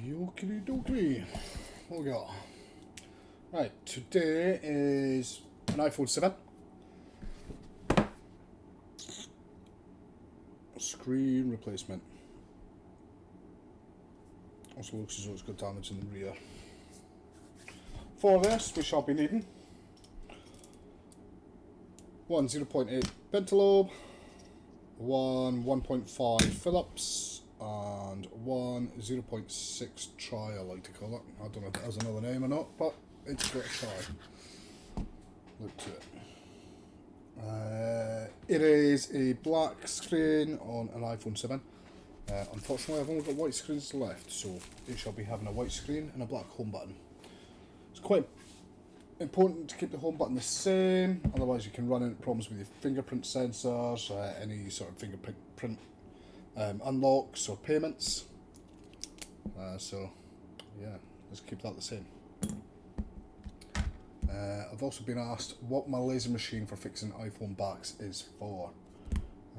Okie dokie. What we got? Right, today is an iPhone 7. Screen replacement. Also looks as though it's got damage in the rear. For this, we shall be needing one 0.8 Pentalobe, one 1.5 Phillips, and one 0.6 Tri, I like to call it. I don't know if it has another name or not, but it's got a try. Look to it. It is a black screen on an iPhone 7. Unfortunately, I've only got white screens left, so it shall be having a white screen and a black home button. It's quite important to keep the home button the same, otherwise you can run into problems with your fingerprint sensors, any sort of fingerprint unlocks or payments. So yeah, let's keep that the same. I've also been asked what my laser machine for fixing iPhone backs is for.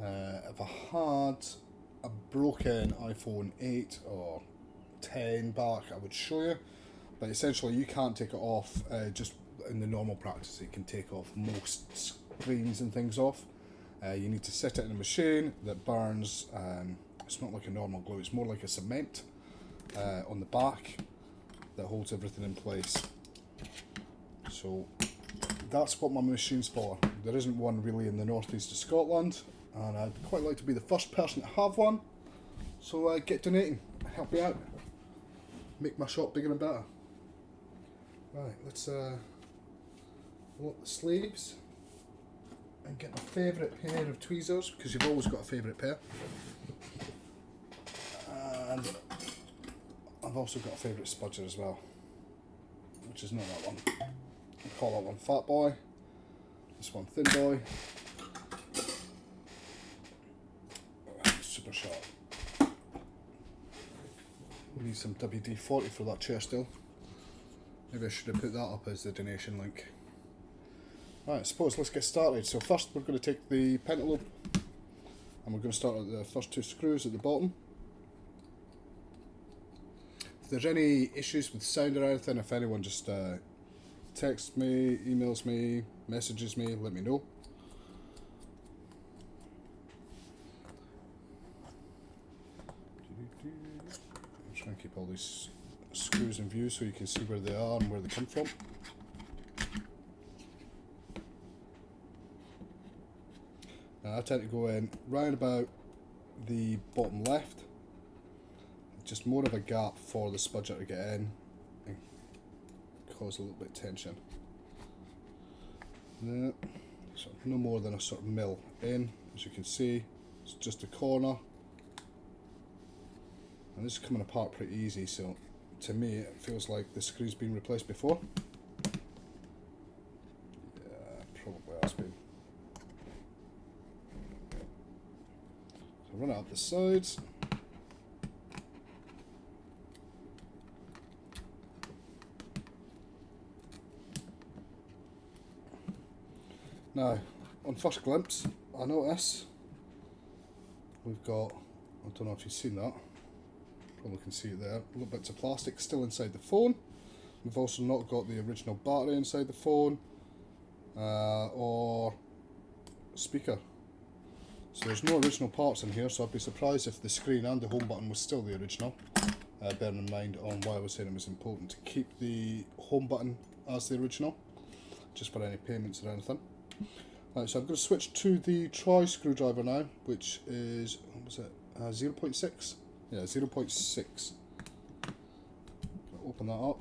If I had a broken iPhone 8 or 10 back, I would show you, but essentially you can't take it off just in the normal practice. You can take off most screens and things off. You need to set it in a machine that burns. It's not like a normal glue, it's more like a cement on the back that holds everything in place. So that's what my machine's for. There isn't one really in the northeast of Scotland, and I'd quite like to be the first person to have one. So get donating, help me out, make my shop bigger and better. Right, let's pull up the sleeves and get my favourite pair of tweezers, because you've always got a favourite pair. And I've also got a favourite spudger as well, which is not that one. I call that one Fat Boy, this one Thin Boy. Super sharp. We need some WD-40 for that chair still. Maybe I should have put that up as the donation link. Right, I suppose let's get started. So first we're going to take the Pentalobe and we're going to start at the first two screws at the bottom. If there's any issues with sound or anything, if anyone just texts me, emails me, messages me, let me know. I'm trying to keep all these screws in view so you can see where they are and where they come from. Now I tend to go in round about the bottom left, just more of a gap for the spudger to get in and cause a little bit of tension. There, so no more than a sort of mil in, as you can see. It's just a corner, and this is coming apart pretty easy, so to me it feels like the screw's been replaced before. Yeah, probably has been. So run it up the sides. Now, on first glimpse, I notice we've got, I don't know if you've seen that, probably can see it there, little bits of plastic still inside the phone. We've also not got the original battery inside the phone or speaker. So there's no original parts in here, so I'd be surprised if the screen and the home button was still the original. Bearing in mind on why I was saying it was important to keep the home button as the original, just for any payments or anything. Right, so I'm going to switch to the Tri screwdriver now, which is, what was it, 0.6? Yeah, 0.6. Open that up.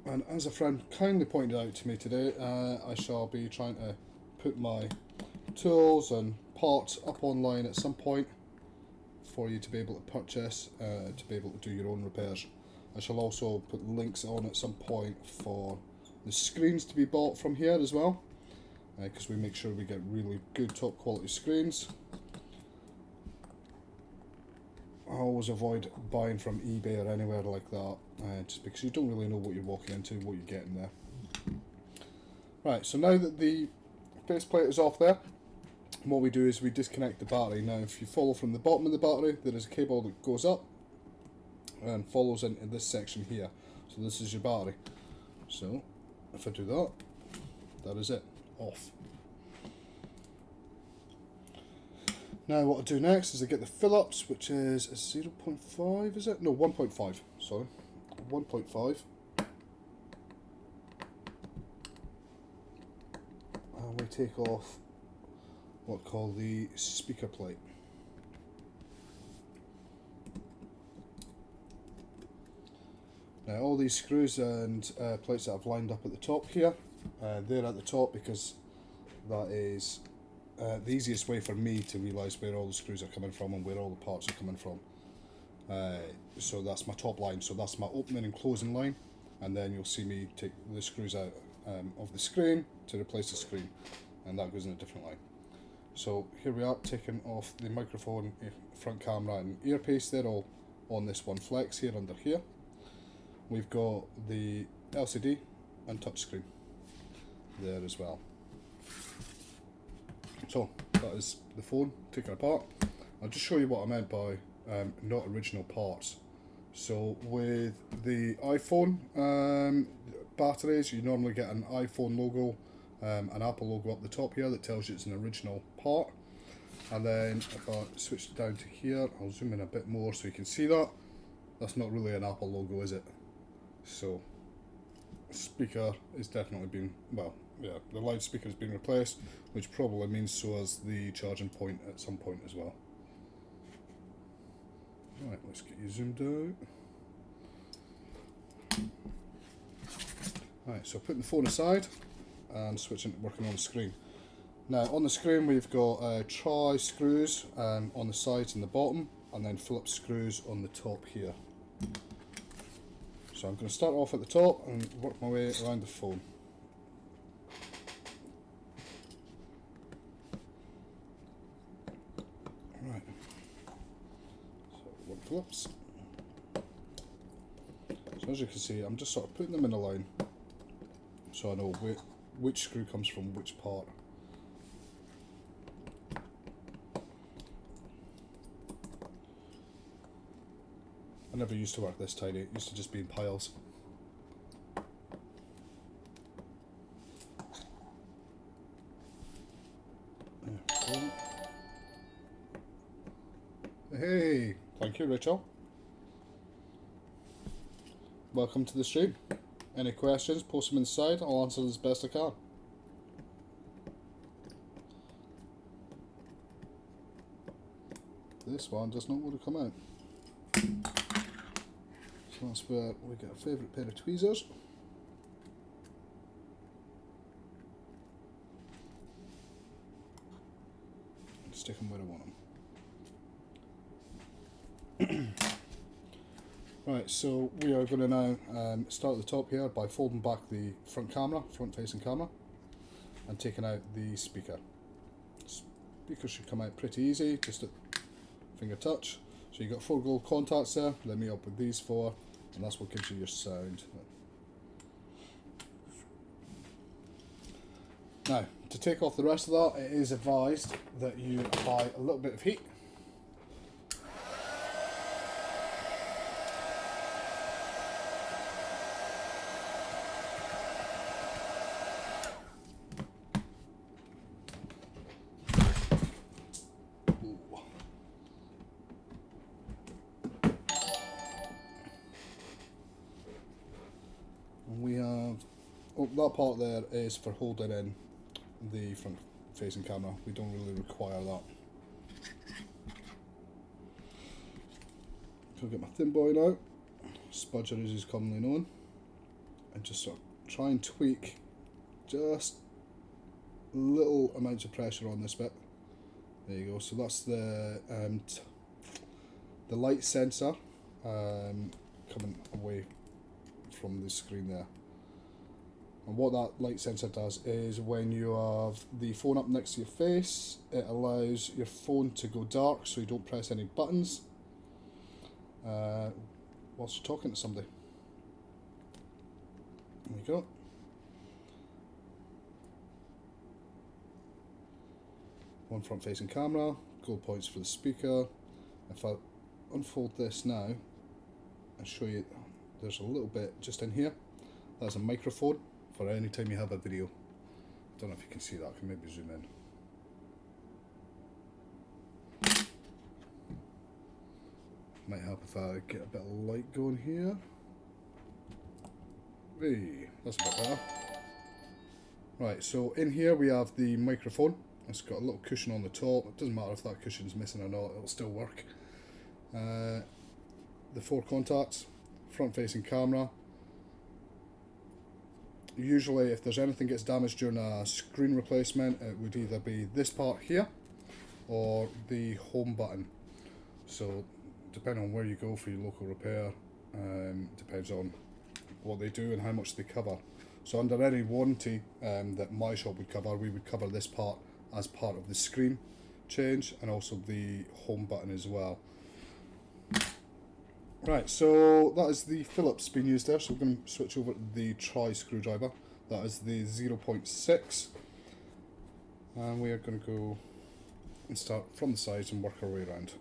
And as a friend kindly pointed out to me today, I shall be trying to put my tools and parts up online at some point for you to be able to purchase, to be able to do your own repairs. I shall also put links on at some point for the screens to be bought from here as well, because we make sure we get really good top quality screens. I always avoid buying from eBay or anywhere like that, just because you don't really know what you're walking into, what you're getting there. Right, so now that the faceplate is off there, what we do is we disconnect the battery. Now if you follow from the bottom of the battery, there is a cable that goes up and follows into this section here. So this is your battery. So if I do that, that is it, off. Now what I do next is I get the Phillips, which is a 0.5, is it? No, 1.5, sorry. 1.5. And we take off what I call the speaker plate. Now all these screws and plates that I've lined up at the top here, they're at the top because that is the easiest way for me to realise where all the screws are coming from and where all the parts are coming from. So that's my top line, so that's my opening and closing line, and then you'll see me take the screws out of the screen to replace the screen, and that goes in a different line. So here we are, taking off the microphone, front camera and earpiece. They're all on this one flex here under here. We've got the LCD and touchscreen there as well. So that is the phone taken apart. I'll just show you what I meant by not original parts. So with the iPhone batteries, you normally get an iPhone logo, an Apple logo up the top here that tells you it's an original part. And then if I switch it down to here, I'll zoom in a bit more so you can see that. That's not really an Apple logo, is it? So speaker is definitely been, well, yeah, the loudspeaker has been replaced, which probably means so has the charging point at some point as well. Right, let's get you zoomed out. Right, so putting the phone aside and switching to working on the screen. Now on the screen we've got tri screws on the sides and the bottom, and then Phillips screws on the top here. So I'm going to start off at the top and work my way around the phone. Right, so one Phillips. So as you can see, I'm just sort of putting them in a line so I know which screw comes from which part. I never used to work this tiny, it used to just be in piles. Hey, thank you Rachel. Welcome to the stream. Any questions, post them inside, I'll answer as best I can. This one does not want to come out. So that's where we get a favourite pair of tweezers. And stick them where I want them. Right, so we are going to now start at the top here by folding back the front camera, front facing camera, and taking out the speaker. Speaker should come out pretty easy, just a finger touch. So you've got 4 gold contacts there, let me up with these 4, and that's what gives you your sound. Now, to take off the rest of that, it is advised that you apply a little bit of heat. We have, that part there is for holding in the front facing camera. We don't really require that. So I'll get my thin boy now, spudger as is commonly known, and just sort of try and tweak just little amounts of pressure on this bit. There you go. So that's the light sensor coming away from the screen there. And what that light sensor does is when you have the phone up next to your face, it allows your phone to go dark so you don't press any buttons whilst you're talking to somebody. There you go. One front facing camera, gold points for the speaker. If I unfold this now, I'll show you. There's a little bit just in here. That's a microphone for any time you have a video. I don't know if you can see that. I can maybe zoom in. Might help if I get a bit of light going here. Hey, that's a bit better. Right, so in here we have the microphone. It's got a little cushion on the top. It doesn't matter if that cushion's missing or not, it'll still work. The 4 contacts, front facing camera. Usually if there's anything gets damaged during a screen replacement, it would either be this part here or the home button. So depending on where you go for your local repair, depends on what they do and how much they cover. So under any warranty that my shop would cover, we would cover this part as part of the screen change and also the home button as well. Right, so that is the Phillips being used there, so we're going to switch over to the tri screwdriver. That is the 0.6, and we are going to go and start from the sides and work our way around.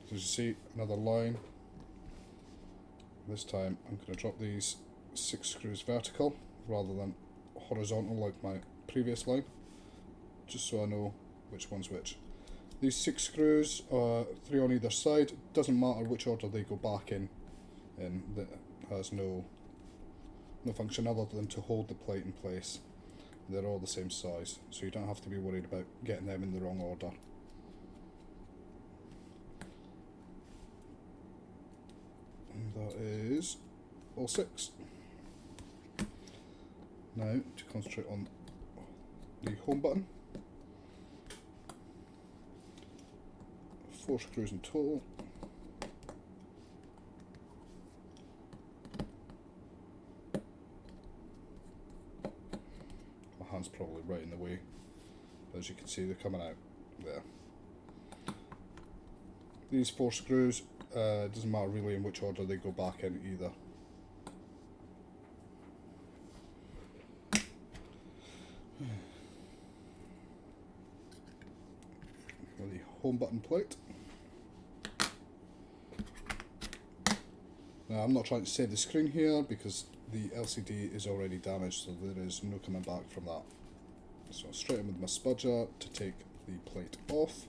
So as you see, another line. This time I'm going to drop these 6 screws vertical rather than horizontal like my previous line, just so I know which one's which. These 6 screws, 3 on either side, doesn't matter which order they go back in, and that has no function other than to hold the plate in place. They're all the same size, so you don't have to be worried about getting them in the wrong order. And that is all 6. Now to concentrate on the home button. 4 screws in total. My hand's probably right in the way, but as you can see they're coming out there. These 4 screws, doesn't matter really in which order they go back in either. For the home button plate. Now I'm not trying to save the screen here because the LCD is already damaged, so there is no coming back from that. So straight in with my spudger to take the plate off.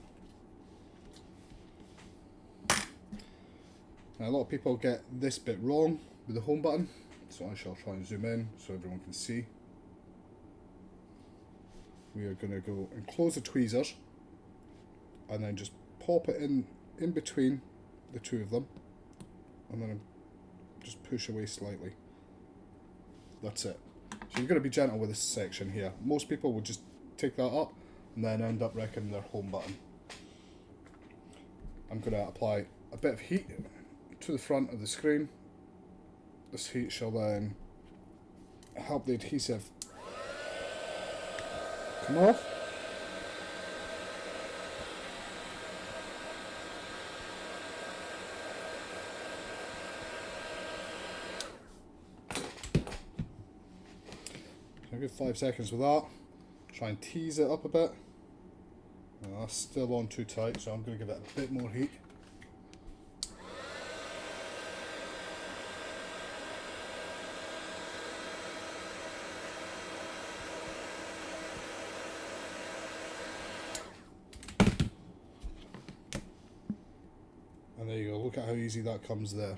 Now a lot of people get this bit wrong with the home button, so I shall try and zoom in so everyone can see. We are going to go and close the tweezers and then just pop it in between the 2 of them, and then just push away slightly. That's it. So you've got to be gentle with this section here. Most people would just take that up and then end up wrecking their home button. I'm going to apply a bit of heat to the front of the screen. This heat shall then help the adhesive come off. A good 5 seconds with that. Try and tease it up a bit. That's still on too tight, so I'm going to give it a bit more heat. And there you go, look at how easy that comes there.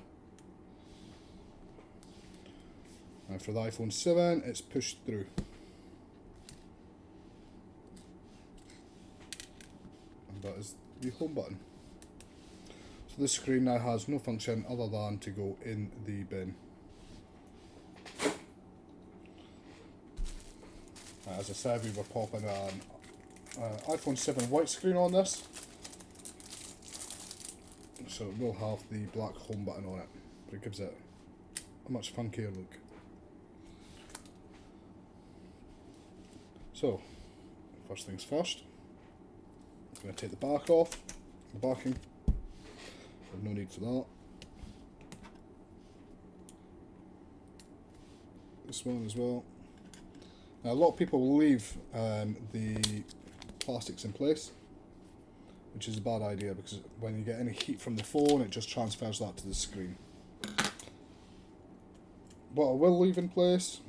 And for the iPhone 7, it's pushed through. And that is the home button. So this screen now has no function other than to go in the bin. As I said, we were popping an iPhone 7 white screen on this. So it will have the black home button on it, but it gives it a much funkier look. So, first things first, I'm going to take the back off, the backing, no need for that. This one as well. Now a lot of people will leave the plastics in place, which is a bad idea because when you get any heat from the phone, it just transfers that to the screen. What I will leave in place,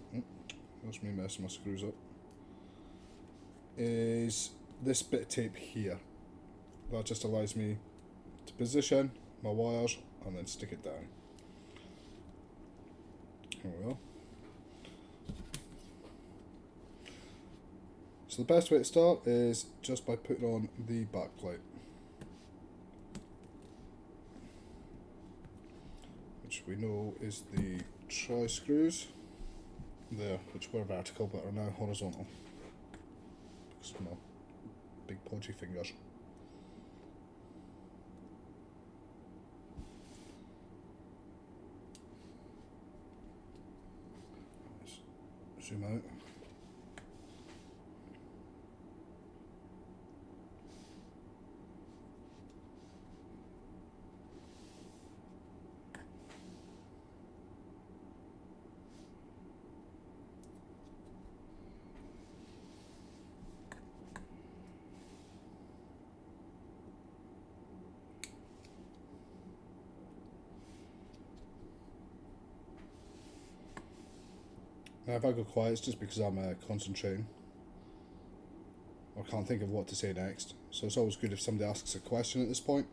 that's me messing my screws up, is this bit of tape here. That just allows me to position my wires and then stick it down. There we go. So the best way to start is just by putting on the back plate, which we know is the tri-screws there, which were vertical but are now horizontal because of my big podgy fingers. Let's zoom out. Now if I go quiet, it's just because I'm concentrating or can't think of what to say next. So it's always good if somebody asks a question at this point,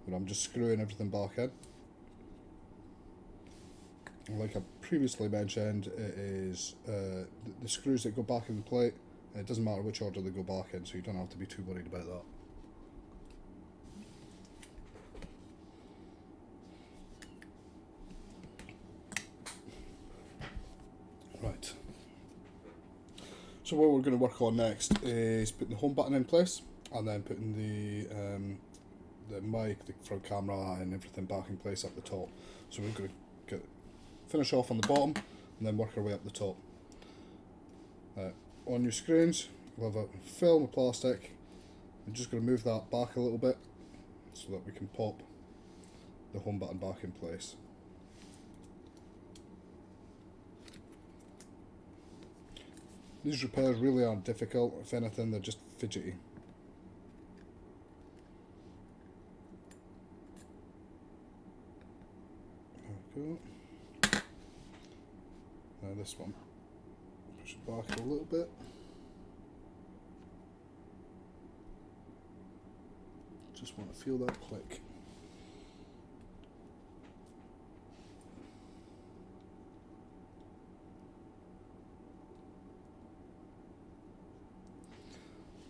when I'm just screwing everything back in. Like I previously mentioned, it is the screws that go back in the plate, and it doesn't matter which order they go back in, so you don't have to be too worried about that. Right. So what we're going to work on next is putting the home button in place, and then putting the mic, the front camera, and everything back in place up the top. So we're going to finish off on the bottom, and then work our way up the top. On your screens, we'll have a film of plastic. I'm just going to move that back a little bit so that we can pop the home button back in place. These repairs really aren't difficult. If anything, they're just fidgety. There we go. Now this one, push it back a little bit. Just want to feel that click.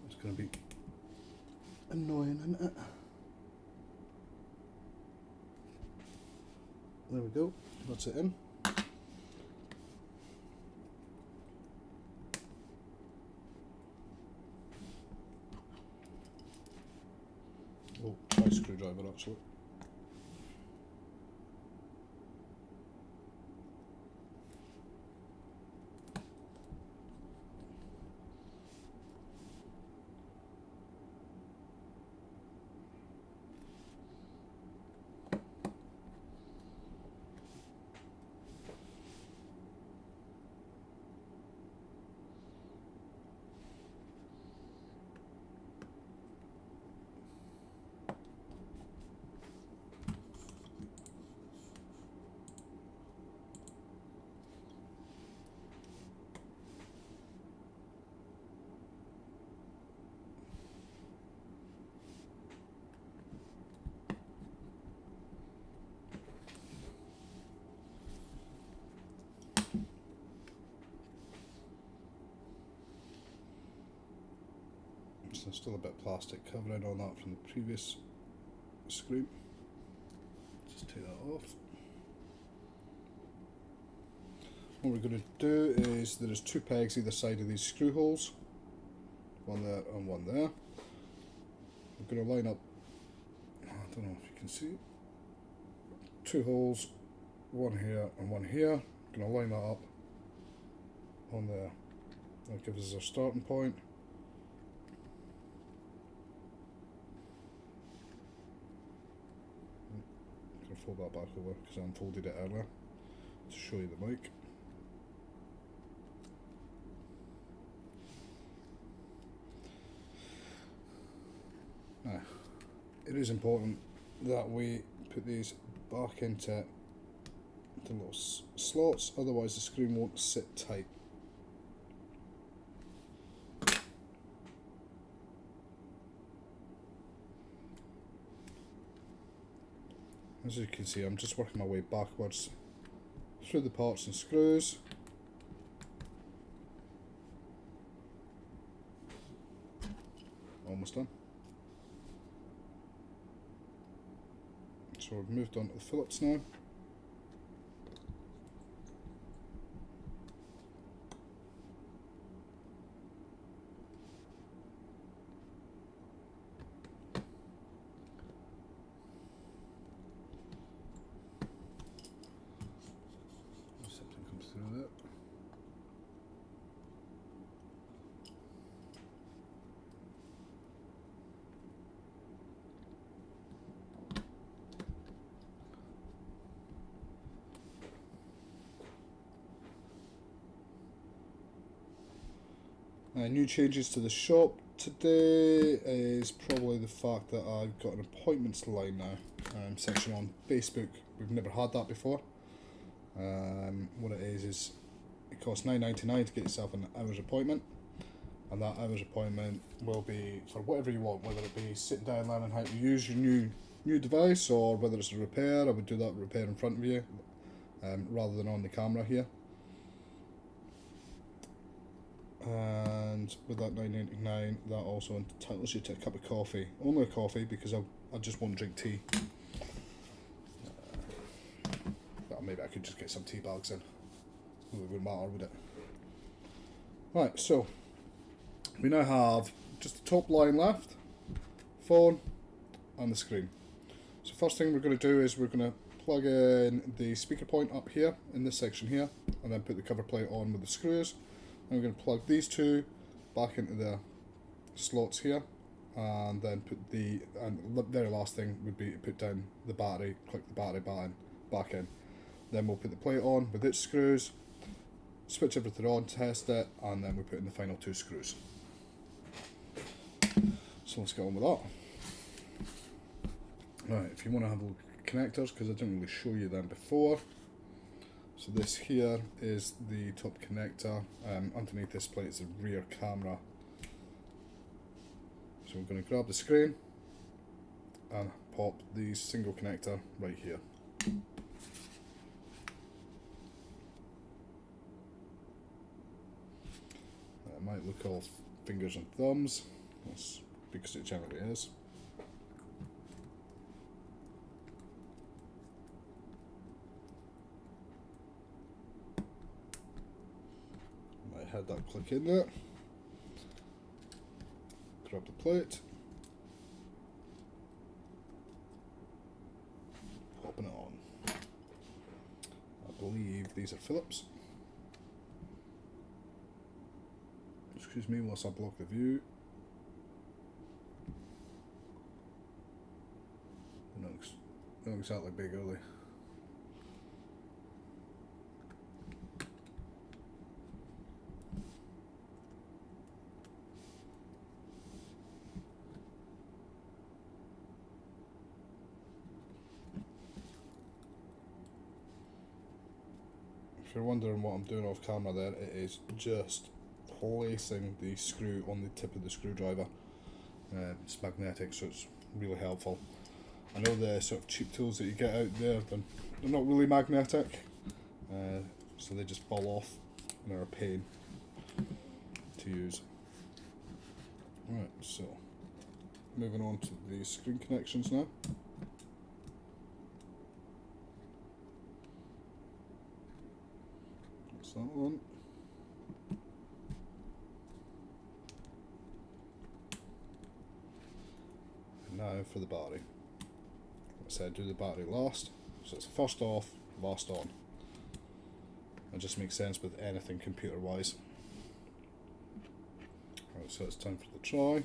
It's going to be annoying, isn't it? There we go, that's it in. Oh, try screwdriver actually. There's still a bit of plastic covering on that from the previous screw. Just take that off. What we're going to do is there is two pegs either side of these screw holes, one there and one there. We're going to line up, I don't know if you can see, two holes, one here and one here. Going to line that up on there. That gives us our starting point. Fold that back over because I unfolded it earlier to show you the mic. Now, it is important that we put these back into the little slots, otherwise the screen won't sit tight. As you can see, I'm just working my way backwards through the parts and screws. Almost done. So we've moved on to the Phillips now. Something comes through there. New changes to the shop today is probably the fact that I've got an appointments line now, section on Facebook. We've never had that before. What it is it costs $9.99 to get yourself an hour's appointment, and that hour's appointment will be for whatever you want, whether it be sitting down learning how to use your new device, or whether it's a repair. I would do that repair in front of you rather than on the camera here. And with that $9.99, that also entitles you to a cup of coffee. Only a coffee, because I just won't drink tea. Well, maybe I could just get some tea bags in. Well, it wouldn't matter, would it? Right, so we now have just the top line left, phone, and the screen. So first thing we're going to do is we're going to plug in the speaker point up here in this section here, and then put the cover plate on with the screws. And we're going to plug these two back into the slots here, and then put the very last thing would be to put down the battery, click the battery button back in. Then we'll put the plate on with its screws, switch everything on, test it, and then we put in the final two screws. So let's get on with that. Right, if you want to have a look at connectors, because I didn't really show you them before. So this here is the top connector. Underneath this plate is the rear camera. So we're going to grab the screen and pop the single connector right here. It might look all fingers and thumbs, that's because it generally is. Had that click in there, grab the plate, popping it on. I believe these are Phillips. Excuse me whilst I block the view. They're not exactly big, are they? If you're wondering what I'm doing off camera there, it is just placing the screw on the tip of the screwdriver. It's magnetic, so it's really helpful. I know the sort of cheap tools that you get out there, they're not really magnetic, so they just fall off and are a pain to use. Right, so moving on to the screen connections now. That one. And now for the battery. Like I said, do the battery last. So it's first off, last on. It just makes sense with anything computer wise. Right, so it's time for the try.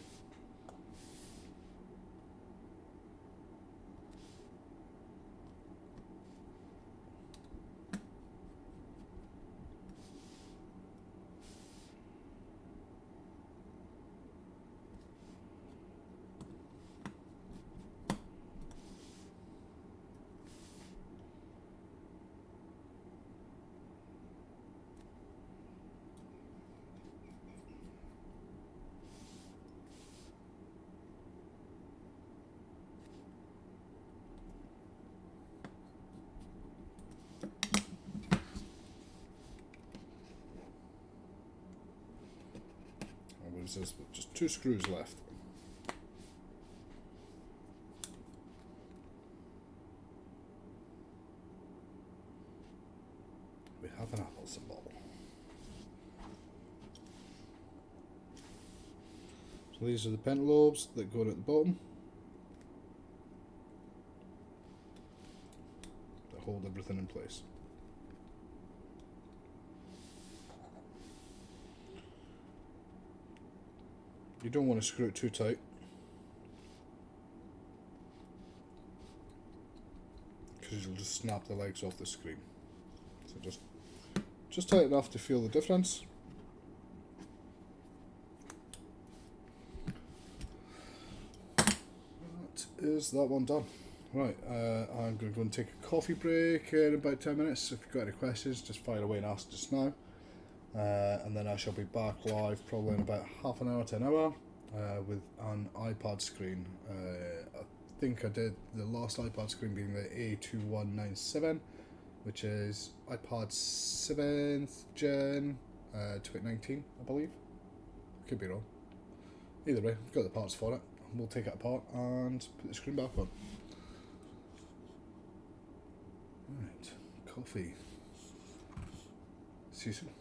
leaves us with just 2 screws left. We have an apple symbol. So these are the pentalobes that go in at the bottom that hold everything in place. You don't want to screw it too tight, because you'll just snap the legs off the screen. So just tight enough to feel the difference. That is that one done. Right, I'm going to go and take a coffee break in about 10 minutes. If you've got any questions, just fire away and ask just now. And then I shall be back live probably in about half an hour to an hour with an iPad screen. I think I did the last iPad screen being the A2197, which is iPad 7th gen 2019, I believe. Could be wrong. Either way, I've got the parts for it. We'll take it apart and put the screen back on. Right, coffee. See you soon.